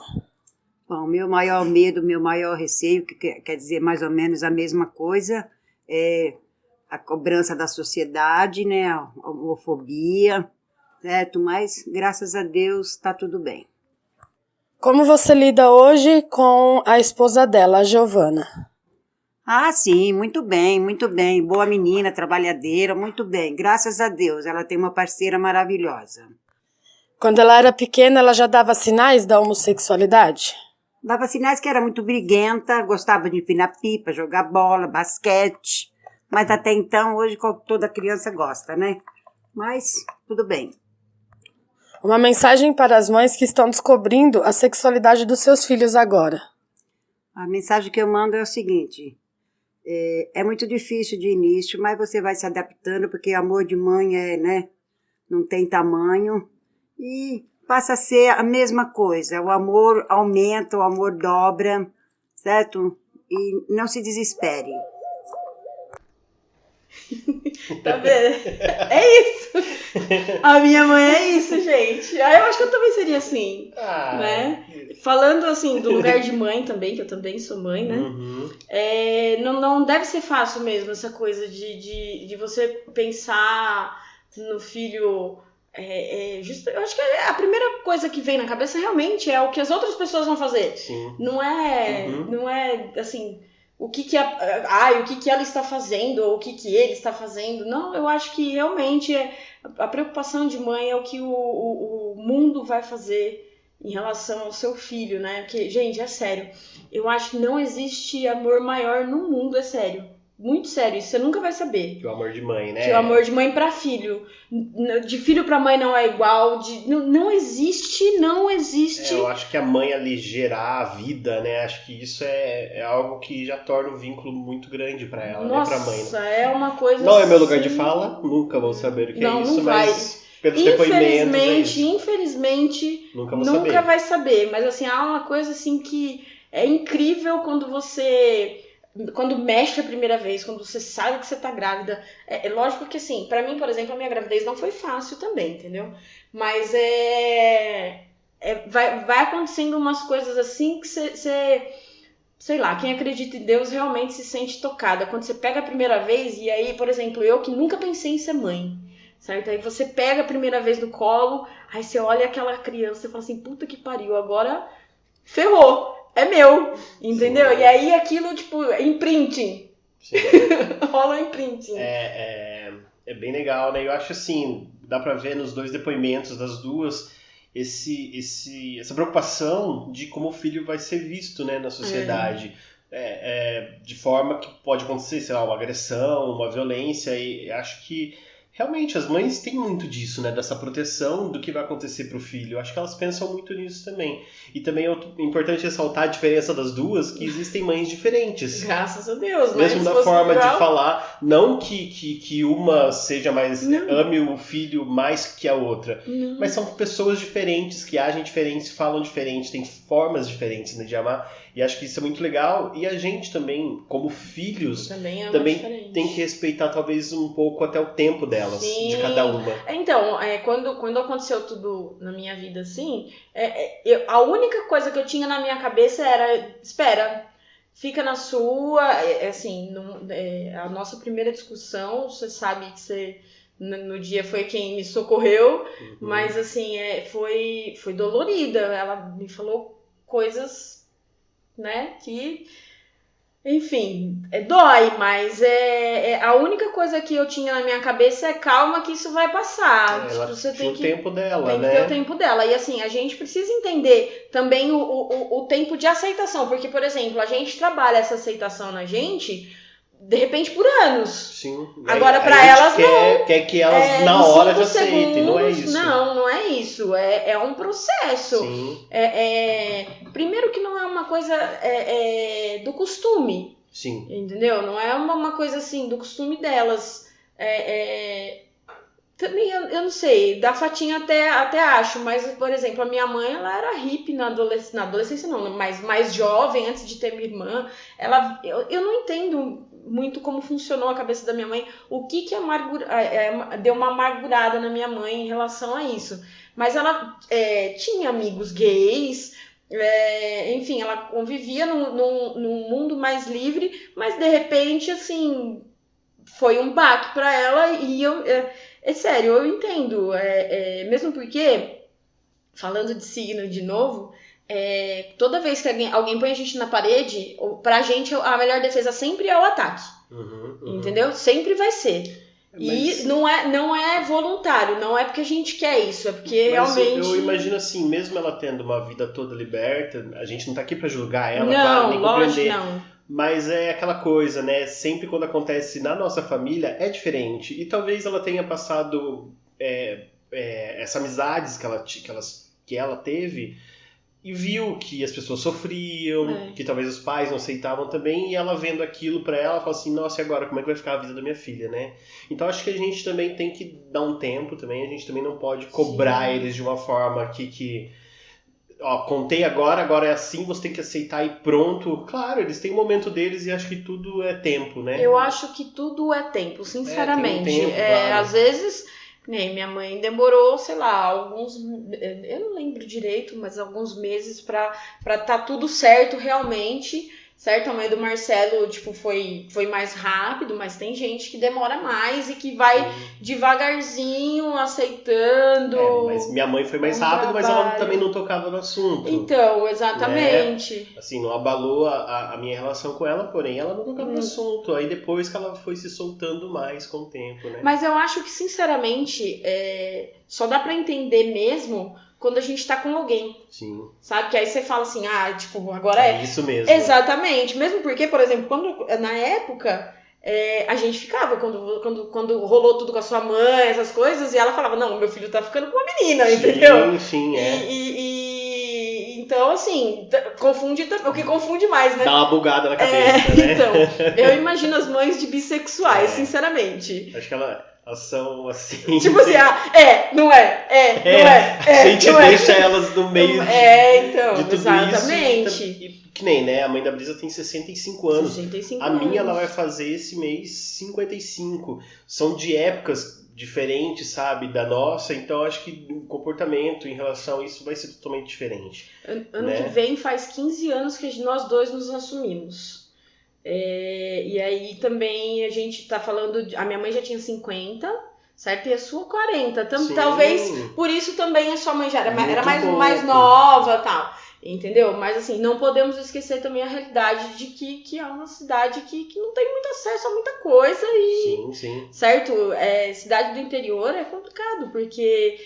[SPEAKER 4] Bom, meu maior medo, meu maior receio, que quer dizer mais ou menos a mesma coisa, é a cobrança da sociedade, né, a homofobia, certo? Mas, graças a Deus, tá tudo bem.
[SPEAKER 5] Como você lida hoje com a esposa dela, a Giovana?
[SPEAKER 4] Ah, sim, muito bem, muito bem. Boa menina, trabalhadeira, muito bem. Graças a Deus, ela tem uma parceira maravilhosa.
[SPEAKER 5] Quando ela era pequena, ela já dava sinais da homossexualidade?
[SPEAKER 4] Dava sinais que era muito briguenta, gostava de empinar pipa, jogar bola, basquete. Mas até então, hoje toda criança gosta, né? Mas tudo bem.
[SPEAKER 5] Uma mensagem para as mães que estão descobrindo a sexualidade dos seus filhos agora.
[SPEAKER 4] A mensagem que eu mando é o seguinte: é muito difícil de início, mas você vai se adaptando, porque amor de mãe né, não tem tamanho. E passa a ser a mesma coisa. O amor aumenta, o amor dobra, certo? E não se desespere.
[SPEAKER 2] Tá vendo? É isso. A minha mãe é isso, gente. Eu acho que eu também seria assim, né? Falando assim do lugar de mãe também, que eu também sou mãe, né?
[SPEAKER 1] Uhum.
[SPEAKER 2] Não deve ser fácil mesmo essa coisa de você pensar no filho. Eu acho que a primeira coisa que vem na cabeça realmente é o que as outras pessoas vão fazer.
[SPEAKER 1] Sim.
[SPEAKER 2] Não é assim, o que ela está fazendo ou o que ele está fazendo. Não, eu acho que realmente a preocupação de mãe é o que o mundo vai fazer em relação ao seu filho, né? Porque, gente, é sério. Eu acho que não existe amor maior no mundo, é sério. Muito sério, isso você nunca vai saber.
[SPEAKER 1] Que o amor de mãe, né?
[SPEAKER 2] Que o amor de mãe pra filho. De filho pra mãe não é igual. Não existe.
[SPEAKER 1] Eu acho que a mãe ali gerar a vida, né? Acho que isso é algo que já torna um vínculo muito grande pra ela,
[SPEAKER 2] nossa,
[SPEAKER 1] né? Pra mãe.
[SPEAKER 2] Nossa, é uma coisa
[SPEAKER 1] não
[SPEAKER 2] assim...
[SPEAKER 1] é meu lugar de fala, nunca vou saber o que é isso,
[SPEAKER 2] não vai.
[SPEAKER 1] mas pelos depoimentos,
[SPEAKER 2] infelizmente,
[SPEAKER 1] nunca
[SPEAKER 2] vai saber. Mas assim, há uma coisa assim que é incrível quando mexe a primeira vez, quando você sabe que você tá grávida. É lógico que assim, pra mim, por exemplo, a minha gravidez não foi fácil também, entendeu? Mas vai acontecendo umas coisas assim que você, sei lá, quem acredita em Deus realmente se sente tocada. Quando você pega a primeira vez, e aí, por exemplo, eu que nunca pensei em ser mãe, certo? Aí você pega a primeira vez no colo, aí você olha aquela criança e fala assim, puta que pariu, agora ferrou, é meu, entendeu? Sim. E aí aquilo, tipo, imprinting. Rola um imprinting.
[SPEAKER 1] É bem legal, né? Eu acho assim, dá pra ver nos dois depoimentos das duas essa preocupação de como o filho vai ser visto, né, na sociedade. De forma que pode acontecer, sei lá, uma agressão, uma violência, e acho que realmente as mães têm muito disso, né, dessa proteção do que vai acontecer pro filho. Eu acho que elas pensam muito nisso também. E também é importante ressaltar a diferença das duas, que existem mães diferentes.
[SPEAKER 2] Graças a Deus, né?
[SPEAKER 1] Mesmo da forma de falar, não que uma seja mais, ame o filho mais que a outra, mas são pessoas diferentes, que agem diferentes, falam diferente, têm formas diferentes, né, de amar. E acho que isso é muito legal. E a gente também, como filhos, também tem que respeitar talvez um pouco até o tempo delas, de cada uma.
[SPEAKER 2] Então, quando aconteceu tudo na minha vida assim, a única coisa que eu tinha na minha cabeça era, espera, fica na sua, assim, a nossa primeira discussão, você sabe que você no dia foi quem me socorreu, mas assim, foi dolorida. Ela me falou coisas, né, que, enfim, dói, mas a única coisa que eu tinha na minha cabeça é calma que isso vai passar.
[SPEAKER 1] Ela você tem o tempo dela,
[SPEAKER 2] tem
[SPEAKER 1] né?
[SPEAKER 2] que ter o tempo dela. E assim, a gente precisa entender também o tempo de aceitação, porque, por exemplo, a gente trabalha essa aceitação na gente, de repente, por anos.
[SPEAKER 1] Sim.
[SPEAKER 2] Agora, pra elas, não.
[SPEAKER 1] Quer que elas na hora já aceitem, não é isso.
[SPEAKER 2] Não é isso. É um processo.
[SPEAKER 1] Sim.
[SPEAKER 2] Primeiro que não é uma coisa do costume.
[SPEAKER 1] Sim.
[SPEAKER 2] Entendeu? Não é uma coisa assim, do costume delas. Também, eu não sei, da Fatinha até acho, mas, por exemplo, a minha mãe, ela era hippie na adolescência não, mas mais jovem, antes de ter minha irmã. Eu não entendo muito como funcionou a cabeça da minha mãe, o que deu uma amargurada na minha mãe em relação a isso. Mas ela tinha amigos gays, enfim, ela convivia num mundo mais livre, mas de repente, assim, foi um baque pra ela e é sério, eu entendo, mesmo porque, falando de signo de novo, toda vez que alguém põe a gente na parede, pra gente a melhor defesa sempre é o ataque, entendeu? Sempre vai ser. E não é voluntário, não é porque a gente quer isso, é porque realmente...
[SPEAKER 1] Eu imagino assim, mesmo ela tendo uma vida toda liberta, a gente não tá aqui pra julgar ela,
[SPEAKER 2] não,
[SPEAKER 1] nem
[SPEAKER 2] lógico,
[SPEAKER 1] compreender.
[SPEAKER 2] não.
[SPEAKER 1] Mas é aquela coisa, né? Sempre quando acontece na nossa família é diferente. E talvez ela tenha passado essas amizades que ela teve e viu que as pessoas sofriam, que talvez os pais não aceitavam também, e ela vendo aquilo pra ela, fala assim, nossa, e agora? Como é que vai ficar a vida da minha filha, né? Então acho que a gente também tem que dar um tempo também, a gente também não pode cobrar eles de uma forma que contei agora é assim, você tem que aceitar e pronto. Claro, eles têm o momento deles e acho que tudo é tempo, né?
[SPEAKER 2] Eu acho que tudo é tempo, sinceramente.
[SPEAKER 1] Tem um tempo, claro.
[SPEAKER 2] Às vezes, nem minha mãe demorou, sei lá, eu não lembro direito, mas alguns meses pra tá tudo certo realmente. Certo, a mãe do Marcelo, tipo, foi mais rápido, mas tem gente que demora mais e que vai devagarzinho aceitando.
[SPEAKER 1] Mas minha mãe foi mais rápido, mas ela também não tocava no assunto.
[SPEAKER 2] Então, exatamente.
[SPEAKER 1] Né? Assim, não abalou a minha relação com ela, porém ela não tocava no assunto. Aí depois que ela foi se soltando mais com o tempo, né?
[SPEAKER 2] Mas eu acho que, sinceramente, só dá pra entender mesmo quando a gente tá com alguém.
[SPEAKER 1] Sim.
[SPEAKER 2] Sabe? Que aí você fala assim, tipo, agora é
[SPEAKER 1] isso mesmo.
[SPEAKER 2] Exatamente. Mesmo porque, por exemplo, na época, a gente ficava, quando rolou tudo com a sua mãe, essas coisas, e ela falava, não, meu filho tá ficando com uma menina, entendeu?
[SPEAKER 1] Sim,
[SPEAKER 2] então, assim, o que confunde mais, né?
[SPEAKER 1] Dá uma bugada na cabeça, né?
[SPEAKER 2] Então, eu imagino as mães de bissexuais, sinceramente.
[SPEAKER 1] Acho que ela... Elas são assim.
[SPEAKER 2] Tipo assim, não é, não é.
[SPEAKER 1] A gente deixa elas no meio
[SPEAKER 2] então,
[SPEAKER 1] de tudo
[SPEAKER 2] exatamente.
[SPEAKER 1] isso. E que nem, né? A mãe da Brisa tem 65 anos.
[SPEAKER 2] 65
[SPEAKER 1] a minha,
[SPEAKER 2] anos.
[SPEAKER 1] ela vai fazer esse mês 55. São de épocas diferentes, sabe? Da nossa. Então, acho que o comportamento em relação a isso vai ser totalmente diferente.
[SPEAKER 2] Ano
[SPEAKER 1] né?
[SPEAKER 2] que vem faz 15 anos que nós dois nos assumimos. E aí também a gente tá falando... A minha mãe já tinha 50, certo? E a sua 40.
[SPEAKER 1] Sim.
[SPEAKER 2] Talvez por isso também a sua mãe já era
[SPEAKER 1] Muito
[SPEAKER 2] mais nova e tal. Entendeu? Mas assim, não podemos esquecer também a realidade de que é uma cidade que não tem muito acesso a muita coisa.
[SPEAKER 1] Sim.
[SPEAKER 2] Certo? Cidade do interior é complicado, porque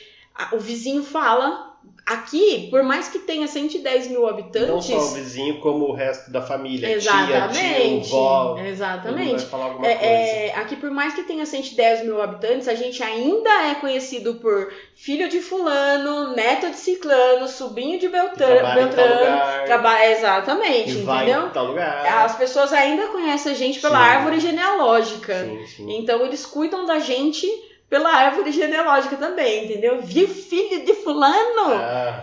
[SPEAKER 2] o vizinho fala... Aqui, por mais que tenha 110 mil habitantes...
[SPEAKER 1] Não só o vizinho, como o resto da família.
[SPEAKER 2] Exatamente.
[SPEAKER 1] Tia, vó.
[SPEAKER 2] Exatamente.
[SPEAKER 1] Vai falar alguma coisa.
[SPEAKER 2] Aqui, por mais que tenha 110 mil habitantes, a gente ainda é conhecido por filho de fulano, neto de ciclano, sobrinho de Beltrano. Exatamente,
[SPEAKER 1] e
[SPEAKER 2] entendeu?
[SPEAKER 1] vai em tal lugar.
[SPEAKER 2] As pessoas ainda conhecem a gente pela árvore genealógica.
[SPEAKER 1] Sim.
[SPEAKER 2] Então, eles cuidam da gente... pela árvore genealógica também, entendeu? Viu filho de fulano,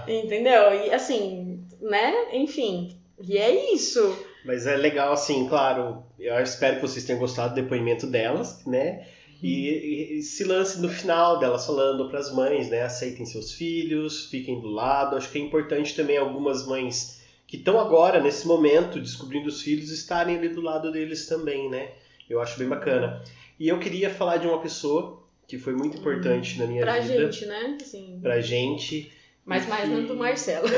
[SPEAKER 2] entendeu? E assim, né? Enfim, e é isso.
[SPEAKER 1] Mas é legal, assim, claro, eu espero que vocês tenham gostado do depoimento delas, né? E esse lance no final delas falando para as mães, né? Aceitem seus filhos, fiquem do lado. Acho que é importante também algumas mães que estão agora, nesse momento, descobrindo os filhos, estarem ali do lado deles também, né? Eu acho bem bacana. E eu queria falar de uma pessoa que foi muito importante na minha vida.
[SPEAKER 2] Pra gente, né? Assim,
[SPEAKER 1] pra gente.
[SPEAKER 2] Mas mais não do Marcelo.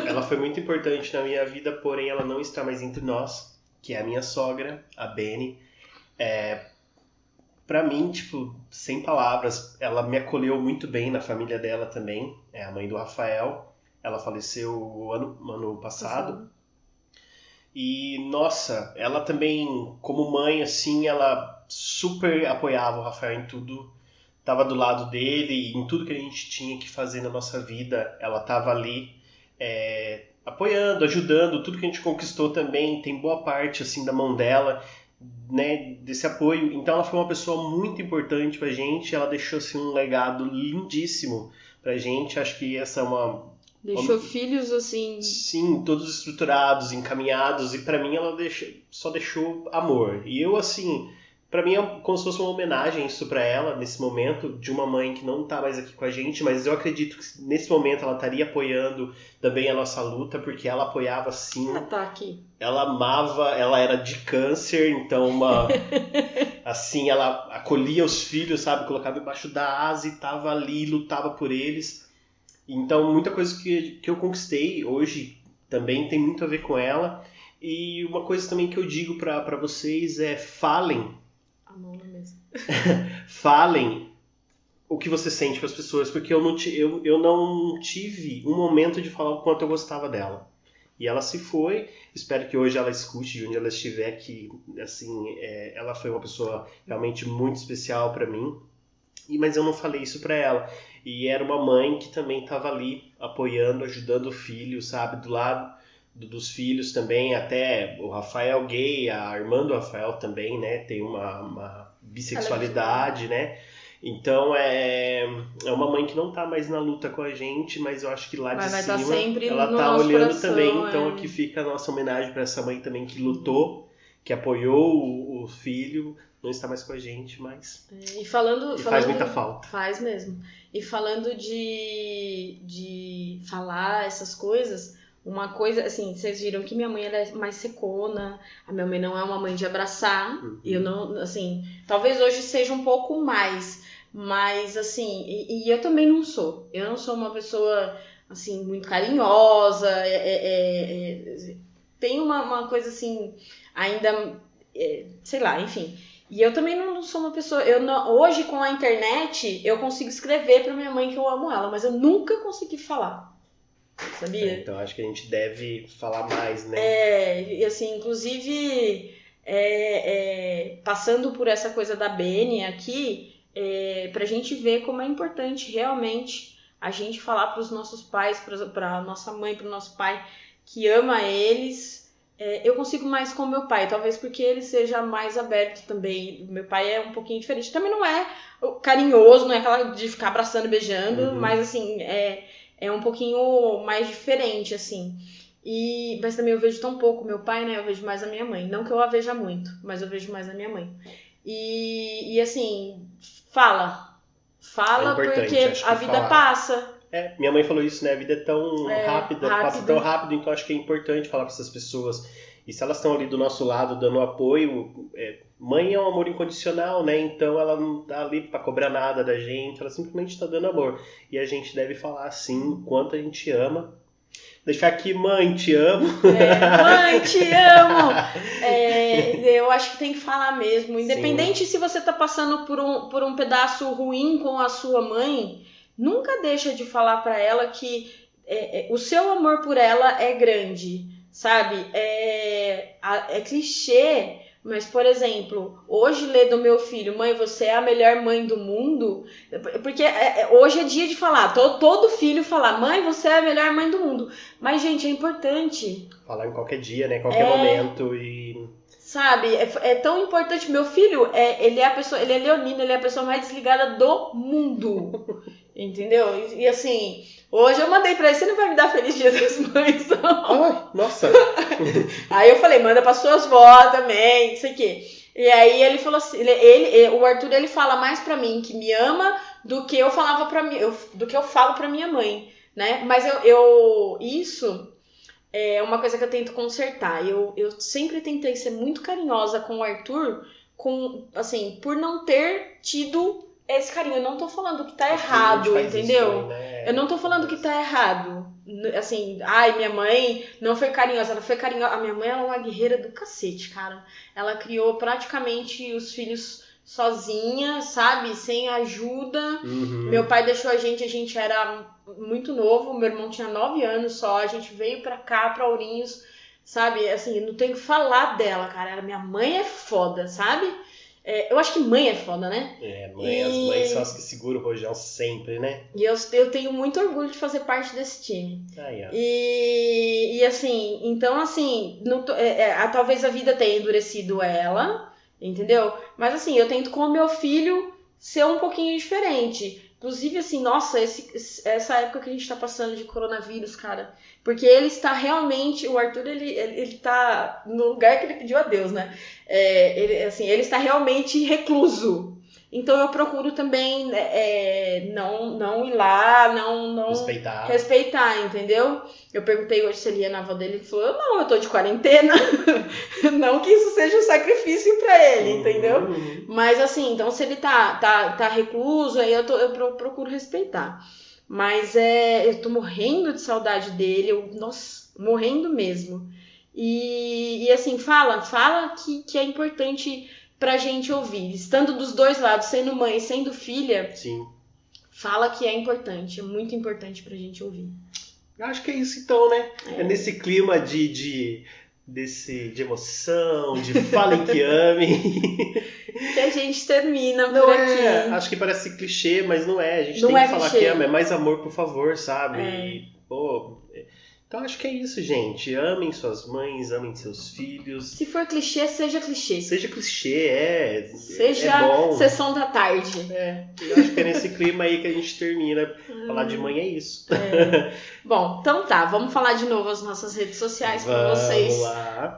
[SPEAKER 1] Ela foi muito importante na minha vida, porém ela não está mais entre nós, que é a minha sogra, a Beni. Pra mim, tipo, sem palavras, ela me acolheu muito bem na família dela também. É a mãe do Rafael. Ela faleceu ano passado. E, nossa, ela também, como mãe, assim, ela super apoiava o Rafael em tudo. Tava do lado dele, em tudo que a gente tinha que fazer na nossa vida, ela tava ali apoiando, ajudando, tudo que a gente conquistou também, tem boa parte assim da mão dela, né, desse apoio. Então ela foi uma pessoa muito importante pra gente, ela deixou assim um legado lindíssimo pra gente. Acho que essa é
[SPEAKER 2] Deixou filhos assim...
[SPEAKER 1] Sim, todos estruturados, encaminhados, e pra mim ela só deixou amor. E eu, assim, pra mim é como se fosse uma homenagem isso pra ela, nesse momento, de uma mãe que não tá mais aqui com a gente, mas eu acredito que nesse momento ela estaria apoiando também a nossa luta, porque ela apoiava sim.
[SPEAKER 2] Ela tá aqui.
[SPEAKER 1] Ela amava, ela era de câncer, então assim, ela acolhia os filhos, sabe, colocava embaixo da asa e tava ali, lutava por eles. Então, muita coisa que eu conquistei hoje também tem muito a ver com ela. E uma coisa também que eu digo pra vocês é falem.
[SPEAKER 2] A mão na mesa.
[SPEAKER 1] Falem o que você sente para as pessoas, porque eu não tive um momento de falar o quanto eu gostava dela. E ela se foi, espero que hoje ela escute de onde ela estiver, que assim, ela foi uma pessoa realmente muito especial para mim. Mas eu não falei isso para ela. E era uma mãe que também estava ali apoiando, ajudando o filho, sabe? Do lado dos filhos também, até o Rafael gay, a irmã do Rafael também, né? Tem uma bissexualidade, né? Então é uma mãe que não tá mais na luta com a gente, mas eu acho que lá de cima
[SPEAKER 2] tá sempre
[SPEAKER 1] ela
[SPEAKER 2] no
[SPEAKER 1] tá
[SPEAKER 2] nosso
[SPEAKER 1] olhando
[SPEAKER 2] coração,
[SPEAKER 1] também. Então aqui fica a nossa homenagem para essa mãe também que lutou, que apoiou o filho. Não está mais com a gente, mas faz muita falta.
[SPEAKER 2] Faz mesmo. E falando de falar essas coisas, uma coisa, assim, vocês viram que minha mãe ela é mais secona, a minha mãe não é uma mãe de abraçar, eu não, assim, talvez hoje seja um pouco mais, mas assim, e eu também não sou. Eu não sou uma pessoa, assim, muito carinhosa, tem uma coisa assim, ainda, sei lá, enfim... E eu também não sou uma pessoa... hoje, com a internet, eu consigo escrever pra minha mãe que eu amo ela, mas eu nunca consegui falar. Sabia?
[SPEAKER 1] Então, acho que a gente deve falar mais, né?
[SPEAKER 2] E assim, inclusive, passando por essa coisa da Beni aqui, pra gente ver como é importante realmente a gente falar pros nossos pais, pra nossa mãe, pro nosso pai, que ama eles... eu consigo mais com meu pai, talvez porque ele seja mais aberto também. Meu pai é um pouquinho diferente. Também não é carinhoso, não é aquela de ficar abraçando e beijando, mas assim, é um pouquinho mais diferente, assim. Mas também eu vejo tão pouco meu pai, né? Eu vejo mais a minha mãe. Não que eu a veja muito, mas eu vejo mais a minha mãe. E assim, fala porque a vida passa.
[SPEAKER 1] Minha mãe falou isso, né? A vida é tão rápida, passa tão rápido, então acho que é importante falar para essas pessoas. E se elas estão ali do nosso lado, dando apoio, mãe é um amor incondicional, né? Então ela não tá ali para cobrar nada da gente, ela simplesmente está dando amor. E a gente deve falar assim, o quanto a gente ama. Deixar aqui, mãe, te amo.
[SPEAKER 2] Mãe, te amo. Eu acho que tem que falar mesmo. Independente se você tá passando por um pedaço ruim com a sua mãe, nunca deixa de falar pra ela que o seu amor por ela é grande, sabe? É clichê, mas, por exemplo, hoje ler do meu filho, mãe, você é a melhor mãe do mundo, porque hoje é dia de falar, todo filho falar, mãe, você é a melhor mãe do mundo. Mas, gente, é importante.
[SPEAKER 1] Falar em qualquer dia, né? Em qualquer momento e...
[SPEAKER 2] Sabe, é tão importante. Meu filho, ele é leonino, ele é a pessoa mais desligada do mundo. Entendeu? E assim, hoje eu mandei pra ele, você não vai me dar Feliz Dia das Mães, não?
[SPEAKER 1] Ai, nossa!
[SPEAKER 2] Aí eu falei, manda pra suas vó também, não sei o quê. E aí ele falou assim, o Arthur, ele fala mais pra mim que me ama do que eu falo pra minha mãe, né? Mas isso é uma coisa que eu tento consertar. Eu sempre tentei ser muito carinhosa com o Arthur, por não ter tido esse carinho. Eu não tô falando que tá errado, entendeu?
[SPEAKER 1] Isso, né?
[SPEAKER 2] Eu não tô falando que tá errado. Assim, minha mãe não foi carinhosa, ela foi carinhosa. A minha mãe é uma guerreira do cacete, cara. Ela criou praticamente os filhos sozinha, sabe? Sem ajuda. Meu pai deixou a gente era muito novo, meu irmão tinha 9 anos só, a gente veio pra cá, pra Ourinhos, sabe? Assim, não tenho que falar dela, cara. Minha mãe é foda, sabe? Eu acho que mãe é foda, né?
[SPEAKER 1] As mães são as que seguram o rojão sempre, né?
[SPEAKER 2] E eu tenho muito orgulho de fazer parte desse time.
[SPEAKER 1] E
[SPEAKER 2] assim, então assim, talvez a vida tenha endurecido ela, entendeu? Mas assim, eu tento com o meu filho ser um pouquinho diferente. Inclusive, assim, nossa, essa época que a gente tá passando de coronavírus, cara, porque ele está realmente, o Arthur, ele tá no lugar que ele pediu a Deus, né? Ele está realmente recluso. Então eu procuro também não ir lá, não respeitar, entendeu? Eu perguntei hoje se ele ia na avó dele, ele falou, não, eu tô de quarentena. Não que isso seja um sacrifício pra ele, entendeu? Mas assim, então se ele tá recluso, aí eu procuro respeitar. Mas eu tô morrendo de saudade dele, nossa, morrendo mesmo. E assim, fala que é importante pra gente ouvir, estando dos dois lados, sendo mãe e sendo filha.
[SPEAKER 1] Sim.
[SPEAKER 2] Fala que é importante, é muito importante pra gente ouvir.
[SPEAKER 1] Eu acho que é isso então, né? É nesse clima de emoção, de falem que amem.
[SPEAKER 2] Que a gente termina por aqui.
[SPEAKER 1] Acho que parece clichê, mas não é. A gente
[SPEAKER 2] não
[SPEAKER 1] tem que
[SPEAKER 2] clichê.
[SPEAKER 1] falar que ama, é mais amor, por favor, sabe? Então acho que é isso, gente. Amem suas mães, amem seus filhos.
[SPEAKER 2] Se for clichê, seja clichê.
[SPEAKER 1] Seja clichê,
[SPEAKER 2] Seja
[SPEAKER 1] bom.
[SPEAKER 2] Sessão da tarde.
[SPEAKER 1] Eu acho que é nesse clima aí que a gente termina. Falar de mãe é isso.
[SPEAKER 2] Bom, então tá. Vamos falar de novo as nossas redes sociais para vocês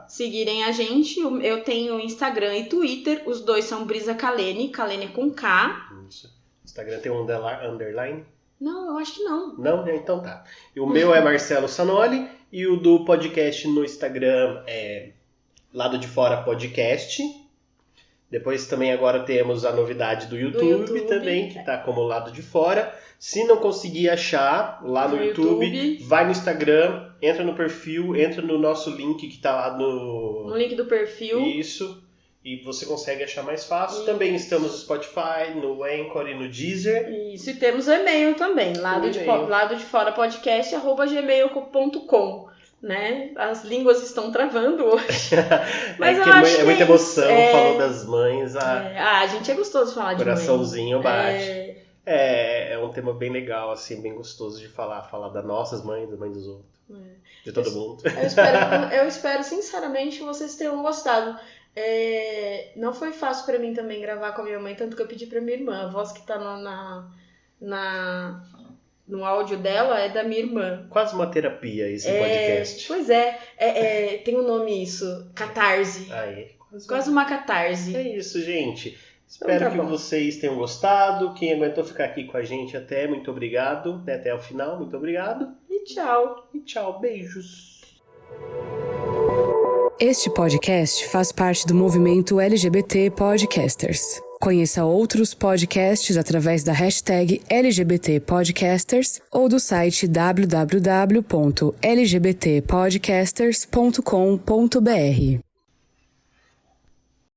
[SPEAKER 2] seguirem a gente. Eu tenho Instagram e Twitter. Os dois são Brisa Kalene. Kalene é com K.
[SPEAKER 1] Isso. Instagram tem um underline?
[SPEAKER 2] Não, eu acho que não.
[SPEAKER 1] Não? Então tá. O meu é Marcelo Sanoli e o do podcast no Instagram é Lado de Fora Podcast. Depois também agora temos a novidade do YouTube também, que tá como Lado de Fora. Se não conseguir achar lá no YouTube, vai no Instagram, entra no perfil, entra no nosso link que tá lá no
[SPEAKER 2] link do perfil.
[SPEAKER 1] Isso. E você consegue achar mais fácil. Isso. Também estamos no Spotify, no Anchor e no Deezer.
[SPEAKER 2] Isso, e temos o e-mail também, lado de fora podcast @gmail.com, né? As línguas estão travando hoje. Mas eu acho
[SPEAKER 1] é muita emoção, falou das mães.
[SPEAKER 2] A gente é gostoso falar de mãe.
[SPEAKER 1] Coraçãozinho bate. É um tema bem legal, assim, bem gostoso de falar das nossas mães, das mães dos outros. De todo mundo.
[SPEAKER 2] Eu espero sinceramente que vocês tenham gostado. Não foi fácil pra mim também gravar com a minha mãe, tanto que eu pedi pra minha irmã. A voz que tá no áudio dela é da minha irmã.
[SPEAKER 1] Quase uma terapia esse podcast.
[SPEAKER 2] Pois é, tem um nome isso, catarse. Quase uma catarse.
[SPEAKER 1] É isso, gente. Espero que vocês tenham gostado. Quem aguentou ficar aqui com a gente até, muito obrigado. Até o final, muito obrigado.
[SPEAKER 2] E tchau.
[SPEAKER 1] E tchau, beijos.
[SPEAKER 6] Este podcast faz parte do movimento LGBT Podcasters. Conheça outros podcasts através da hashtag LGBT Podcasters ou do site www.lgbtpodcasters.com.br.